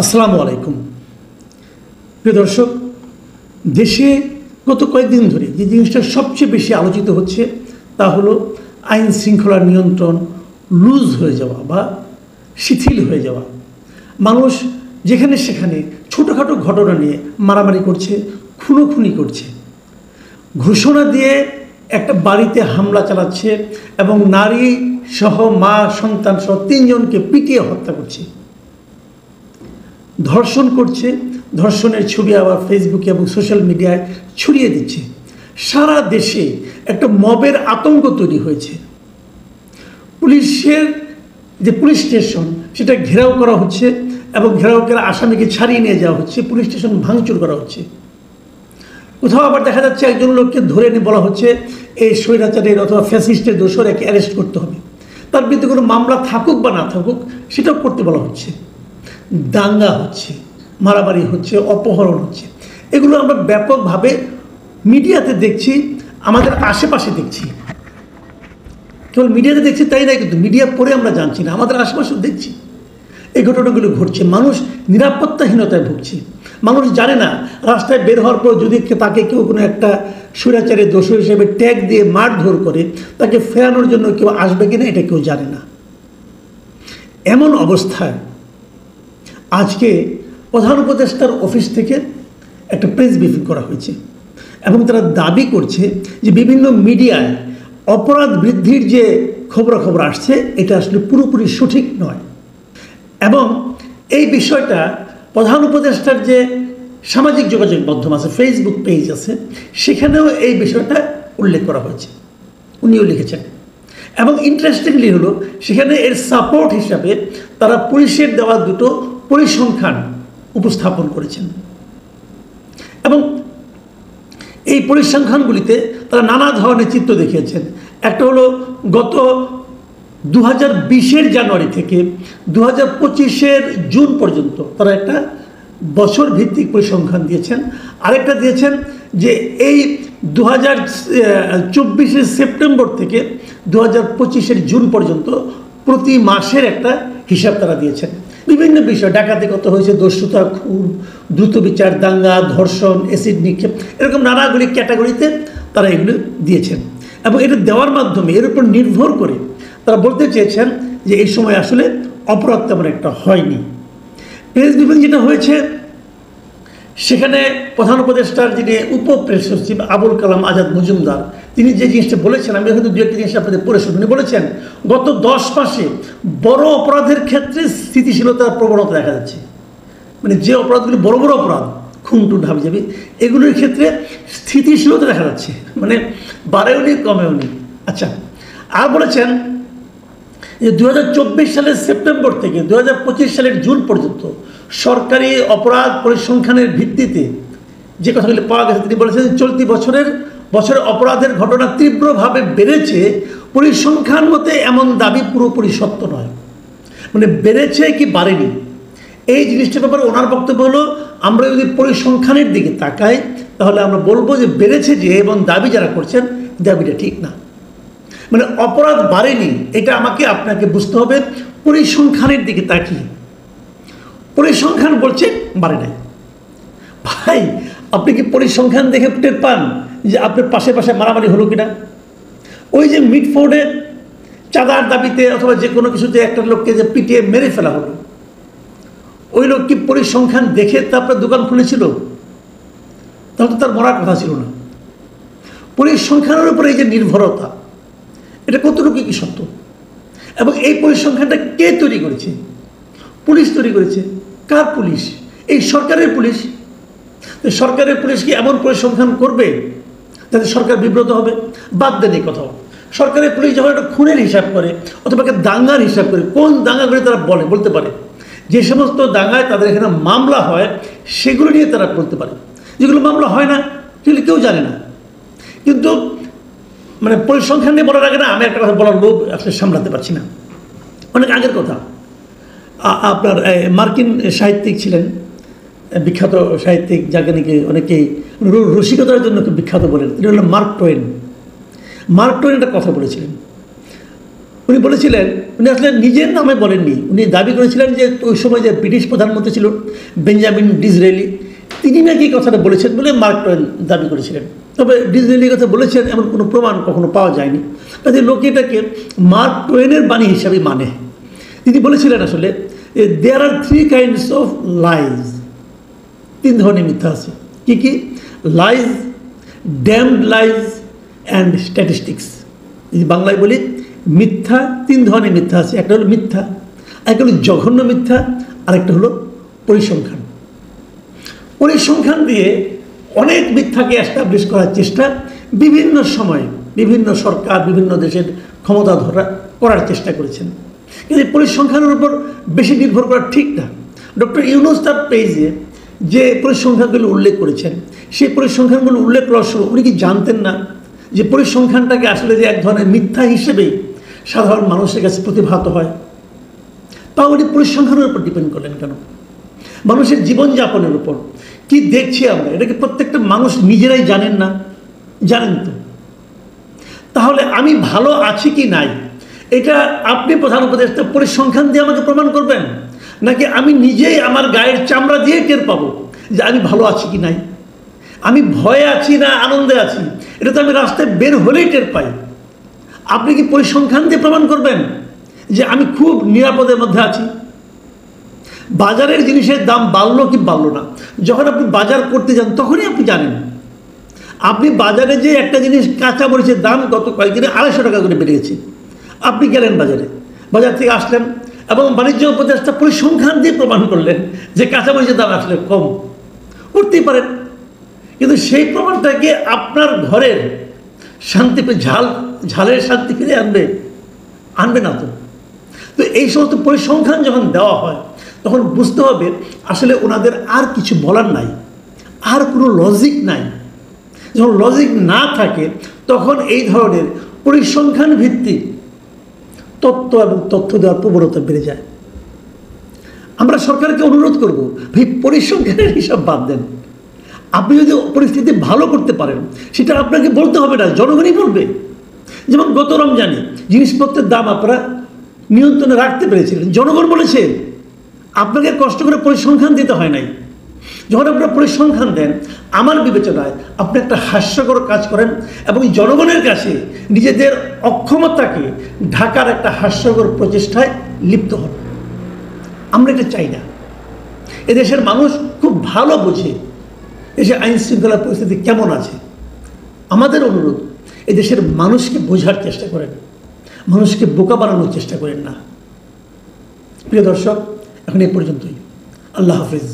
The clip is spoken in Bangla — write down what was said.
আসসালামু আলাইকুম। প্রিয় দর্শক, দেশে গত কয়েকদিন ধরে যে জিনিসটা সবচেয়ে বেশি আলোচিত হচ্ছে তা হলো আইন শৃঙ্খলার নিয়ন্ত্রণ লুজ হয়ে যাওয়া বা শিথিল হয়ে যাওয়া। মানুষ যেখানে সেখানে ছোটোখাটো ঘটনা নিয়ে মারামারি করছে, খুনোখুনি করছে, ঘোষণা দিয়ে একটা বাড়িতে হামলা চালাচ্ছে এবং নারী সহ মা সন্তান সহ 3 জনকে পিটিয়ে হত্যা করছে, ধর্ষণ করছে। ধর্ষণের ছবি আবার ফেসবুকে এবং সোশ্যাল মিডিয়ায় ছড়িয়ে দিচ্ছে। সারা দেশে একটা মবের আতঙ্ক তৈরি হয়েছে। পুলিশের যে পুলিশ স্টেশন সেটা ঘেরাও করা হচ্ছে এবং ঘেরাও করে আসামিকে ছাড়িয়ে নিয়ে যাওয়া হচ্ছে, পুলিশ স্টেশন ভাঙচুর করা হচ্ছে। কোথাও আবার দেখা যাচ্ছে একজন লোককে ধরে নিয়ে বলা হচ্ছে এই স্বৈরাচারের অথবা ফ্যাসিস্টের দোষর একে অ্যারেস্ট করতে হবে, তার বিরুদ্ধে কোনো মামলা থাকুক বা না থাকুক সেটাও করতে বলা হচ্ছে। দাঙ্গা হচ্ছে, মারামারি হচ্ছে, অপহরণ হচ্ছে। এগুলো আমরা ব্যাপকভাবে মিডিয়াতে দেখছি, আমাদের আশেপাশে দেখছি। কেবল মিডিয়াতে দেখছি তাই না, কিন্তু মিডিয়া পড়ে আমরা জানছি না, আমাদের আশেপাশেও দেখছি এই ঘটনাগুলো ঘটছে। মানুষ নিরাপত্তাহীনতায় ভুগছে। মানুষ জানে না রাস্তায় বের হওয়ার পর যদি তাকে কেউ কোনো একটা স্বৈরাচারের দোষী হিসেবে ট্যাগ দিয়ে মারধর করে তাকে ফেরানোর জন্য কেউ আসবে কিনা এটা কেউ জানে না। এমন অবস্থায় আজকে প্রধান উপদেষ্টার অফিস থেকে একটা প্রেস ব্রিফিং করা হয়েছে এবং তারা দাবি করছে যে বিভিন্ন মিডিয়ায় অপরাধ বৃদ্ধির যে খবরাখবর আসছে এটা আসলে পুরোপুরি সঠিক নয়। এবং এই বিষয়টা প্রধান উপদেষ্টার যে সামাজিক যোগাযোগ মাধ্যম আছে, ফেসবুক পেজ আছে, সেখানেও এই বিষয়টা উল্লেখ করা হয়েছে, উনিও লিখেছেন। এবং ইন্টারেস্টিংলি হলো সেখানে এর সাপোর্ট হিসাবে তারা পুলিশের দেওয়া দুটো পরিসংখ্যান উপস্থাপন করেছেন এবং এই পরিসংখ্যানগুলিতে তারা নানা ধরনের চিত্র দেখিয়েছেন। একটা হলো গত 2020-এর জানুয়ারি থেকে 2025-এর জুন পর্যন্ত তারা একটা বছর ভিত্তিক পরিসংখ্যান দিয়েছেন। আরেকটা দিয়েছেন যে এই 2024-এর সেপ্টেম্বর থেকে 2025-এর জুন পর্যন্ত প্রতি মাসের একটা হিসাব তারা দিয়েছেন। বিভিন্ন বিষয়, ডাকাতি কত হয়েছে, দস্যুতা, খুন, দ্রুত বিচার, দাঙ্গা, ধর্ষণ, অ্যাসিড নিক্ষেপ, এরকম নানাগুলি ক্যাটাগরিতে তারা এগুলো দিয়েছেন। এবং এটা দেওয়ার মাধ্যমে এর উপর নির্ভর করে তারা বলতে চেয়েছেন যে এই সময় আসলে অপরাধ তেমন একটা হয়নি। প্রেস ব্রিফিং যেটা হয়েছে সেখানে প্রধান উপদেষ্টার যিনি উপ প্রেস সচিব আবুল কালাম আজাদ মজুমদার, তিনি যে জিনিসটা বলেছেন, আমি কিন্তু দু একটা জিনিস আপনাদের পড়ে শুনি। বলেছেন গত 10 মাসে বড় অপরাধের ক্ষেত্রে স্থিতিশীলতার প্রবণতা দেখা যাচ্ছে। মানে যে অপরাধগুলি বড় বড় অপরাধ, খুন টুন হাবিজাবি, এগুলোর ক্ষেত্রে স্থিতিশীলতা দেখা যাচ্ছে, মানে বাড়েও নি কমেও নি। আচ্ছা, আর বলেছেন যে 2024 সালের সেপ্টেম্বর থেকে 2025 সালের জুন পর্যন্ত সরকারি অপরাধ পরিসংখ্যানের ভিত্তিতে যে কথাগুলি পাওয়া গেছে, তিনি বলেছেন চলতি বছরে অপরাধের ঘটনা তীব্রভাবে বেড়েছে। পরিসংখ্যান মতে এমন দাবি পুরোপুরি সত্য নয়, মানে বেড়েছে কি বাড়েনি এই জিনিসটার ব্যাপারে ওনার বক্তব্য হলো আমরা যদি পরিসংখ্যানের দিকে তাকাই তাহলে আমরা বলবো যে বেড়েছে যে, এবং দাবি যারা করছেন দাবিটা ঠিক না। মানে অপরাধ বাড়েনি, এটা আমাকে আপনাকে বুঝতে হবে পরিসংখ্যানের দিকে তাকিয়ে। পরিসংখ্যান বলছে বাড়ে নাই। ভাই, আপনি কি পরিসংখ্যান দেখে টের পান যে আপনার পাশে পাশে মারামারি হলো কিনা? ওই যে মিটফোর্ডে চাঁদার দাবিতে অথবা যে কোনো কিছুতে একটা লোককে যে পিটিয়ে মেরে ফেলা হলো, ওই লোক কি পরিসংখ্যান দেখে তারপরে দোকান খুলেছিল? তাহলে তো তার মরার কথা ছিল না। পরিসংখ্যানের উপরে এই যে নির্ভরতা, এটা কতটুকু কি সত্য? এবং এই পরিসংখ্যানটা কে তৈরি করেছে? পুলিশ তৈরি করেছে। কার পুলিশ? এই সরকারের পুলিশ। সরকারের পুলিশ কি এমন পরিসংখ্যান করবে যাতে সরকার বিব্রত হবে? বাদ দেন এই কথাও। সরকারের পুলিশ যখন একটা খুনের হিসাব করে অথবা একটা দাঙ্গার হিসাব করে, কোন দাঙ্গাগুলি তারা বলতে পারে, যে সমস্ত দাঙ্গায় তাদের এখানে মামলা হয় সেগুলো নিয়ে তারা বলতে পারে। যেগুলো মামলা হয় না সেগুলো কেউ জানে না। কিন্তু মানে পরিসংখ্যান নিয়ে বলার আগে না আমি একটা কথা বলার লোভ আসলে সামলাতে পারছি না। অনেক আগের কথা, আপনার মার্কিন সাহিত্যিক ছিলেন, বিখ্যাত সাহিত্যিক, যাকে নাকি অনেকেই রসিকতার জন্য খুব বিখ্যাত বলেন, তিনি হলেন মার্ক টোয়েন। মার্ক টোয়েন একটা কথা বলেছিলেন, উনি বলেছিলেন, উনি আসলে নিজের নামে বলেননি, উনি দাবি করেছিলেন যে ওই সময় যে ব্রিটিশ প্রধানমন্ত্রী ছিল বেঞ্জামিন ডিসরেলি, তিনি নাকি এই কথাটা বলেছেন বলে মার্ক টোয়েন দাবি করেছিলেন। তবে ডিসরেলির কথা বলেছেন এমন কোনো প্রমাণ কখনো পাওয়া যায়নি, কাজে লোকে এটাকে মার্ক টোয়েনের বাণী হিসাবে মানে। তিনি বলেছিলেন আসলে there are 3 kinds of lies, 3 ধরনের মিথ্যা আছে। কি কি? Lies, damned lies and statistics. যদি বাংলায় বলি, মিথ্যা 3 ধরনের মিথ্যা আছে। একটা হলো মিথ্যা, একটা হলো জঘন্য মিথ্যা, আরেকটা হলো পরিসংখ্যান। পরিসংখ্যান দিয়ে অনেক মিথ্যাকে এস্টাবলিশ করার চেষ্টা বিভিন্ন সময়ে বিভিন্ন সরকার বিভিন্ন দেশের ক্ষমতাধররা করার চেষ্টা করেছেন, কিন্তু পরিসংখ্যানের উপর বেশি নির্ভর করা ঠিক না। ডক্টর ইউনুস তার পেজে যে পরিসংখ্যানগুলো উল্লেখ করেছেন, সেই পরিসংখ্যানগুলো উল্লেখ করার সময় উনি কি জানতেন না যে পরিসংখ্যানটাকে আসলে যে এক ধরনের মিথ্যা হিসেবেই সাধারণ মানুষের কাছে প্রতিভাত হয়? তাও উনি পরিসংখ্যানের উপর ডিপেন্ড করলেন কেন? মানুষের জীবনযাপনের উপর কি দেখছি আমরা, এটাকে প্রত্যেকটা মানুষ নিজেরাই জানেন না? জানেন তো। তাহলে আমি ভালো আছি কি নাই, এটা আপনি প্রধান উপদেষ্টা পরিসংখ্যান দিয়ে আমাকে প্রমাণ করবেন, নাকি আমি নিজেই আমার গায়ের চামড়া দিয়ে টের পাবো যে আমি ভালো আছি কি নাই? আমি ভয়ে আছি না আনন্দে আছি, এটা তো আমি রাস্তায় বের হলেই টের পাই। আপনি কি পরিসংখ্যান দিয়ে প্রমাণ করবেন যে আমি খুব নিরাপদের মধ্যে আছি? বাজারের জিনিসের দাম বাড়লো কি বাড়লো না, যখন আপনি বাজার করতে যান তখনই আপনি জানেন। আপনি বাজারে যে একটা জিনিস কাঁচা মরিচের দাম গত কয়েকদিনে 250 টাকা করে বেড়ে গেছে, আপনি গেলেন বাজারে, বাজার থেকে আসলেন এবং বাণিজ্য উপদেষ্টা পরিসংখ্যান দিয়ে প্রমাণ করলেন যে কাঁচা মরিচের দাম আসলে কম, করতেই পারেন, কিন্তু সেই প্রমাণটাকে আপনার ঘরের শান্তি ঝালের শান্তি ফিরে আনবে না তো। তো এই সমস্ত পরিসংখ্যান যখন দেওয়া হয় তখন বুঝতে হবে আসলে ওনাদের আর কিছু বলার নাই, আর কোনো লজিক নাই। যখন লজিক না থাকে তখন এই ধরনের পরিসংখ্যান ভিত্তিক তত্ত্ব এবং তথ্য দেওয়ার প্রবণতা বেড়ে যায়। আমরা সরকারকে অনুরোধ করব, ভাই পরিসংখ্যানের হিসাব বাদ দেন। আপনি যদি পরিস্থিতি ভালো করতে পারেন সেটা আপনাকে বলতে হবে না, জনগণই বলবে। যেমন গত রমজানে জিনিসপত্রের দাম আপনারা নিয়ন্ত্রণে রাখতে পেরেছিলেন, জনগণ বলেছে, আপনাকে কষ্ট করে পরিসংখ্যান দিতে হয় নাই। যখন আপনারা পরিসংখ্যান দেন, আমার বিবেচনায় আপনি একটা হাস্যকর কাজ করেন এবং জনগণের কাছে নিজেদের অক্ষমতাকে ঢাকার একটা হাস্যকর প্রচেষ্টায় লিপ্ত হন। আমরা এটা চাই না। এদেশের মানুষ খুব ভালো বোঝে দেশে আইন শৃঙ্খলার পরিস্থিতি কেমন আছে। আমাদের অনুরোধ, এদেশের মানুষকে বোঝার চেষ্টা করেন, মানুষকে বোকা বানানোর চেষ্টা করেন না। প্রিয় দর্শক, এখন এই পর্যন্তই। আল্লাহ হাফিজ।